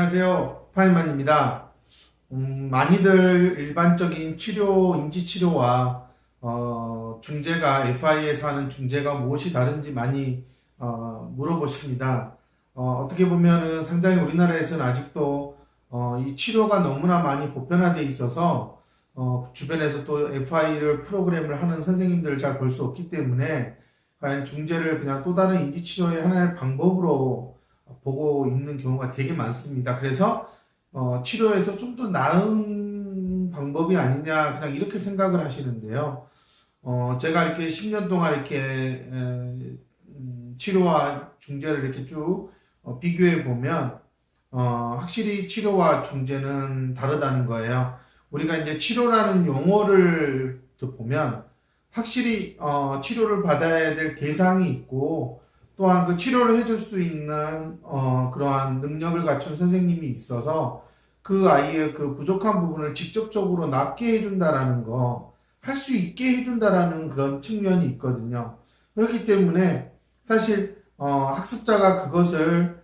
안녕하세요. 파이만입니다. 많이들 일반적인 치료, 인지치료와 중재가, FI에서 하는 중재가 무엇이 다른지 많이 물어보십니다. 어떻게 보면은 상당히 우리나라에서는 아직도 이 치료가 너무나 많이 보편화되어 있어서 주변에서 또 FI를 프로그램을 하는 선생님들을 잘 볼 수 없기 때문에 과연 중재를 그냥 또 다른 인지치료의 하나의 방법으로 보고 있는 경우가 되게 많습니다. 그래서 치료에서 좀 더 나은 방법이 아니냐 그냥 이렇게 생각을 하시는데요. 제가 이렇게 10년 동안 이렇게 치료와 중재를 이렇게 쭉 비교해 보면 확실히 치료와 중재는 다르다는 거예요. 우리가 이제 치료라는 용어를 보면 확실히 치료를 받아야 될 대상이 있고 또한 그 치료를 해줄 수 있는 그러한 능력을 갖춘 선생님이 있어서 그 아이의 그 부족한 부분을 직접적으로 낫게 해준다라는 거, 할 수 있게 해준다라는 그런 측면이 있거든요. 그렇기 때문에 사실 학습자가 그것을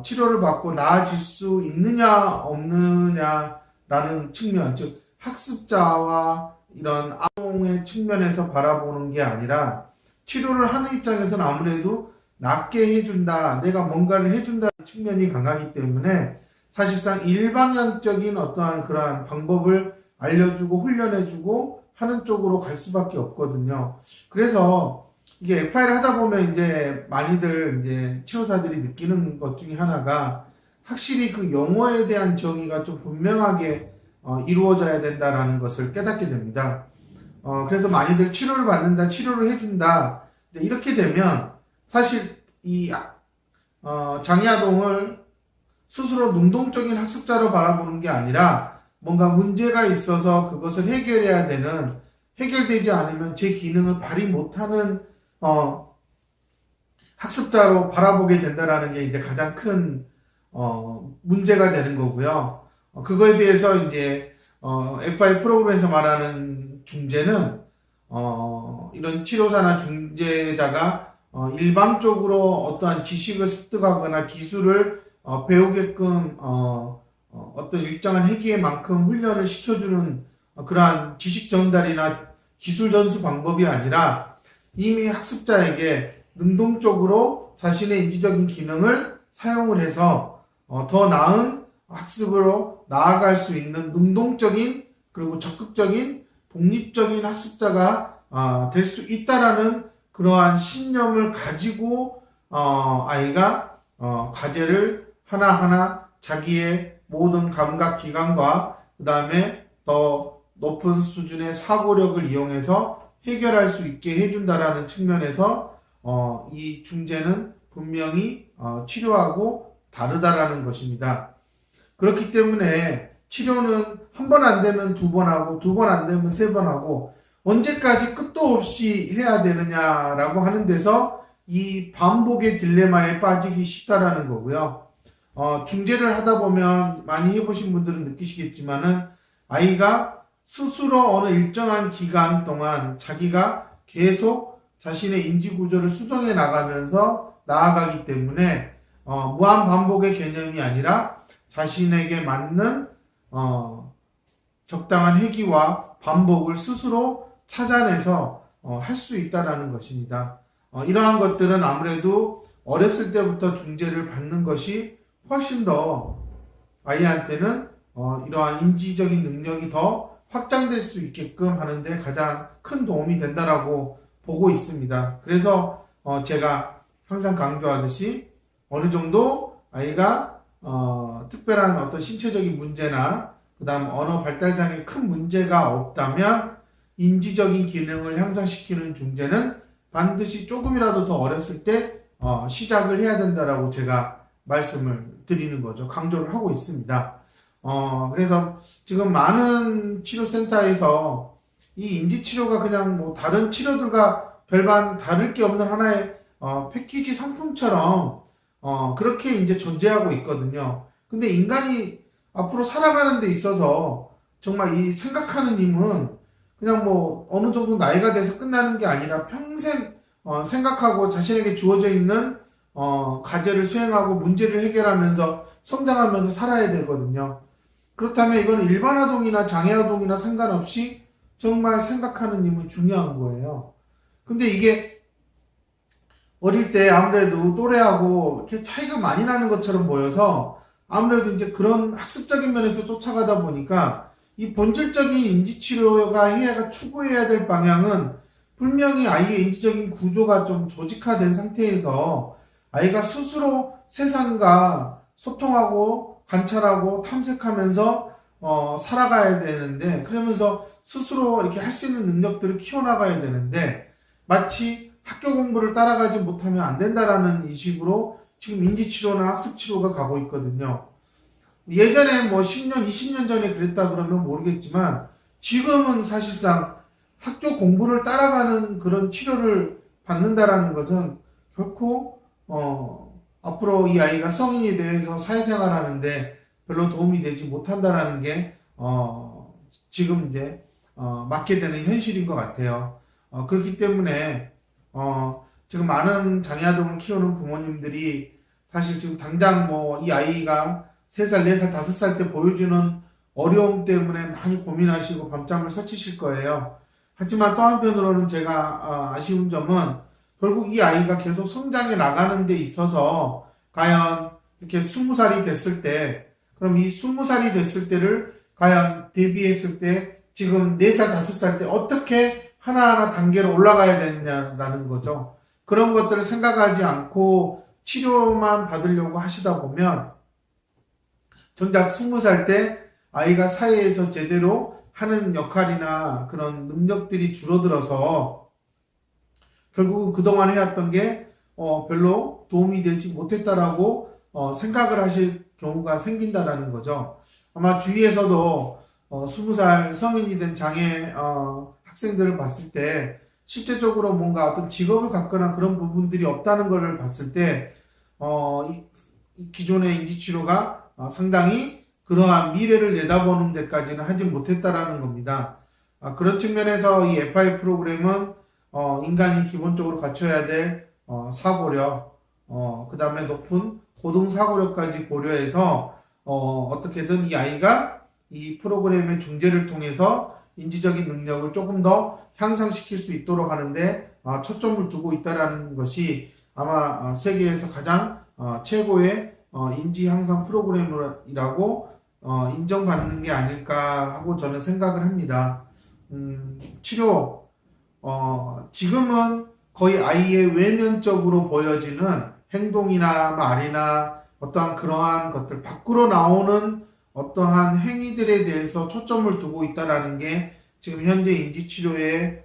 치료를 받고 나아질 수 있느냐 없느냐라는 측면, 즉 학습자와 이런 아동의 측면에서 바라보는 게 아니라 치료를 하는 입장에서는 아무래도 낫게 해준다, 내가 뭔가를 해준다는 측면이 강하기 때문에 사실상 일방향적인 어떠한 그러한 방법을 알려주고 훈련해주고 하는 쪽으로 갈 수밖에 없거든요. 그래서 이게 FI를 하다 보면 이제 많이들 이제 치료사들이 느끼는 것 중에 하나가 확실히 그 용어에 대한 정의가 좀 분명하게 이루어져야 된다라는 것을 깨닫게 됩니다. 그래서 많이들 치료를 받는다, 치료를 해준다. 이렇게 되면 사실 이 장애아동을 스스로 능동적인 학습자로 바라보는 게 아니라 뭔가 문제가 있어서 그것을 해결해야 되는, 해결되지 않으면 제 기능을 발휘 못하는 학습자로 바라보게 된다라는 게 이제 가장 큰 문제가 되는 거고요. 그거에 비해서 이제 FI 프로그램에서 말하는 중재는 이런 치료사나 중재자가 일방적으로 어떠한 지식을 습득하거나 기술을 배우게끔 어떤 일정한 회기에만큼 훈련을 시켜주는 그러한 지식 전달이나 기술 전수 방법이 아니라 이미 학습자에게 능동적으로 자신의 인지적인 기능을 사용을 해서 더 나은 학습으로 나아갈 수 있는 능동적인 그리고 적극적인 독립적인 학습자가 될 수 있다라는 그러한 신념을 가지고 아이가 과제를 하나하나 자기의 모든 감각 기관과 그 다음에 더 높은 수준의 사고력을 이용해서 해결할 수 있게 해준다라는 측면에서 이 중재는 분명히 치료하고 다르다라는 것입니다. 그렇기 때문에 치료는 한 번 안 되면 두 번 하고 두 번 안 되면 세 번 하고 언제까지 끝도 없이 해야 되느냐라고 하는 데서 이 반복의 딜레마에 빠지기 쉽다라는 거고요. 중재를 하다 보면 많이 해보신 분들은 느끼시겠지만은 아이가 스스로 어느 일정한 기간 동안 자기가 계속 자신의 인지 구조를 수정해 나가면서 나아가기 때문에 무한 반복의 개념이 아니라 자신에게 맞는 적당한 회기와 반복을 스스로 찾아내서 할 수 있다라는 것입니다. 이러한 것들은 아무래도 어렸을 때부터 중재를 받는 것이 훨씬 더 아이한테는 이러한 인지적인 능력이 더 확장될 수 있게끔 하는데 가장 큰 도움이 된다라고 보고 있습니다. 그래서 제가 항상 강조하듯이 어느 정도 아이가 특별한 어떤 신체적인 문제나 그 다음 언어 발달상의 큰 문제가 없다면 인지적인 기능을 향상시키는 중재는 반드시 조금이라도 더 어렸을 때 시작을 해야 된다라고 제가 말씀을 드리는 거죠. 강조를 하고 있습니다. 그래서 지금 많은 치료센터에서 이 인지치료가 그냥 뭐 다른 치료들과 별반 다를 게 없는 하나의 패키지 상품처럼 그렇게 이제 존재하고 있거든요. 근데 인간이 앞으로 살아가는 데 있어서 정말 이 생각하는 힘은 그냥 뭐 어느 정도 나이가 돼서 끝나는 게 아니라 평생 생각하고 자신에게 주어져 있는 과제를 수행하고 문제를 해결하면서 성장하면서 살아야 되거든요. 그렇다면 이건 일반 아동이나 장애 아동이나 상관없이 정말 생각하는 힘은 중요한 거예요. 근데 이게 어릴 때 아무래도 또래하고 이렇게 차이가 많이 나는 것처럼 보여서 아무래도 이제 그런 학습적인 면에서 쫓아가다 보니까 이 본질적인 인지치료가 해야 추구해야 될 방향은 분명히 아이의 인지적인 구조가 좀 조직화된 상태에서 아이가 스스로 세상과 소통하고 관찰하고 탐색하면서 살아가야 되는데, 그러면서 스스로 이렇게 할 수 있는 능력들을 키워나가야 되는데, 마치 학교 공부를 따라가지 못하면 안 된다라는 인식으로 지금 인지치료나 학습치료가 가고 있거든요. 예전에 뭐 10년, 20년 전에 그랬다 그러면 모르겠지만 지금은 사실상 학교 공부를 따라가는 그런 치료를 받는다라는 것은 결코 앞으로 이 아이가 성인이 돼서 사회생활하는데 별로 도움이 되지 못한다라는 게 지금 이제 맞게 되는 현실인 것 같아요. 그렇기 때문에 지금 많은 장애아동을 키우는 부모님들이 사실 지금 당장 뭐 이 아이가 3살, 4살, 5살 때 보여주는 어려움 때문에 많이 고민하시고 밤잠을 설치실 거예요. 하지만 또 한편으로는 제가 아쉬운 점은 결국 이 아이가 계속 성장해 나가는 데 있어서 과연 이렇게 20살이 됐을 때, 그럼 이 20살이 됐을 때를 과연 대비했을 때 지금 4살, 5살 때 어떻게 하나하나 단계로 올라가야 되느냐라는 거죠. 그런 것들을 생각하지 않고 치료만 받으려고 하시다 보면 정작 20살 때 아이가 사회에서 제대로 하는 역할이나 그런 능력들이 줄어들어서 결국은 그동안 해왔던 게 별로 도움이 되지 못했다라고 생각을 하실 경우가 생긴다라는 거죠. 아마 주위에서도 20살 성인이 된 장애 학생들을 봤을 때 실제적으로 뭔가 어떤 직업을 갖거나 그런 부분들이 없다는 것을 봤을 때 기존의 인지치료가 상당히 그러한 미래를 내다보는 데까지는 하지 못했다라는 겁니다. 그런 측면에서 이 FI 프로그램은 인간이 기본적으로 갖춰야 될 사고력, 그 다음에 높은 고등 사고력까지 고려해서 어떻게든 이 아이가 이 프로그램의 중재를 통해서 인지적인 능력을 조금 더 향상시킬 수 있도록 하는데 초점을 두고 있다는 것이 아마 세계에서 가장 최고의 인지 향상 프로그램이라고 인정받는 게 아닐까 하고 저는 생각을 합니다. 치료, 지금은 거의 아이의 외면적으로 보여지는 행동이나 말이나 어떠한 그러한 것들, 밖으로 나오는 어떠한 행위들에 대해서 초점을 두고 있다는 게 지금 현재 인지치료의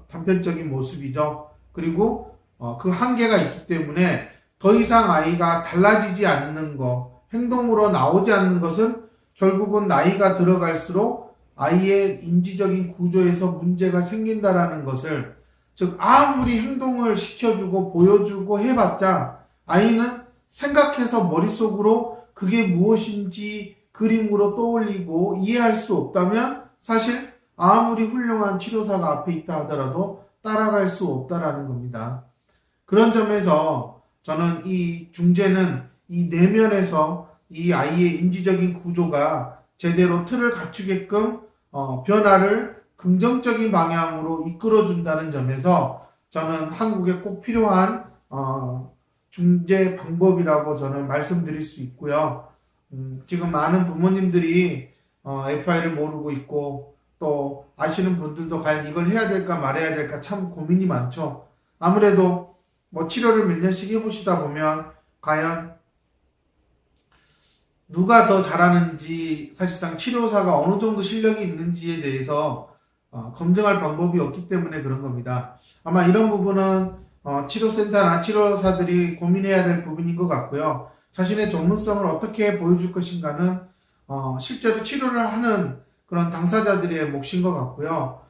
단편적인 모습이죠. 그리고 그 한계가 있기 때문에 더 이상 아이가 달라지지 않는 것, 행동으로 나오지 않는 것은 결국은 나이가 들어갈수록 아이의 인지적인 구조에서 문제가 생긴다라는 것을, 즉 아무리 행동을 시켜주고 보여주고 해봤자 아이는 생각해서 머릿속으로 그게 무엇인지 그림으로 떠올리고 이해할 수 없다면 사실 아무리 훌륭한 치료사가 앞에 있다 하더라도 따라갈 수 없다라는 겁니다. 그런 점에서 저는 이 중재는 이 내면에서 이 아이의 인지적인 구조가 제대로 틀을 갖추게끔 변화를 긍정적인 방향으로 이끌어준다는 점에서 저는 한국에 꼭 필요한 중재 방법이라고 저는 말씀드릴 수 있고요. 지금 많은 부모님들이 FI를 모르고 있고 또 아시는 분들도 과연 이걸 해야 될까 말아야 될까 참 고민이 많죠. 아무래도 뭐 치료를 몇 년씩 해보시다 보면 과연 누가 더 잘하는지, 사실상 치료사가 어느 정도 실력이 있는지에 대해서 검증할 방법이 없기 때문에 그런 겁니다. 아마 이런 부분은 치료센터나 치료사들이 고민해야 될 부분인 것 같고요. 자신의 전문성을 어떻게 보여줄 것인가는 실제로 치료를 하는 그런 당사자들의 몫인 것 같고요.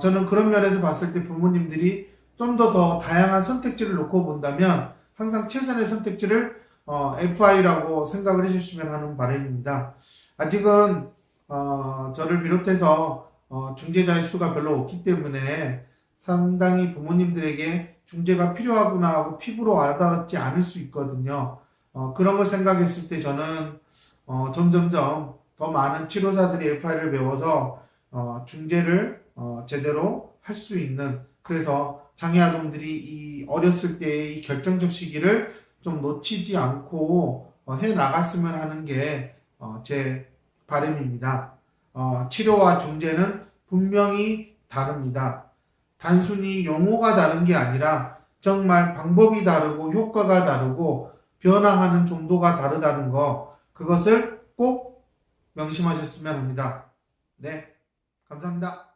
저는 그런 면에서 봤을 때 부모님들이 좀 더 다양한 선택지를 놓고 본다면 항상 최선의 선택지를 FI라고 생각을 해주시면 하는 바람입니다. 아직은 저를 비롯해서 중재자의 수가 별로 없기 때문에 상당히 부모님들에게 중재가 필요하구나 하고 피부로 와닿지 않을 수 있거든요. 그런 걸 생각했을 때 저는 점점점 더 많은 치료사들이 FI를 배워서 중재를 제대로 할 수 있는, 그래서 장애 아동들이 이 어렸을 때의 이 결정적 시기를 좀 놓치지 않고 해 나갔으면 하는 게 제 바람입니다. 치료와 중재는 분명히 다릅니다. 단순히 용어가 다른 게 아니라 정말 방법이 다르고 효과가 다르고 변화하는 정도가 다르다는 거, 그것을 꼭 명심하셨으면 합니다. 네, 감사합니다.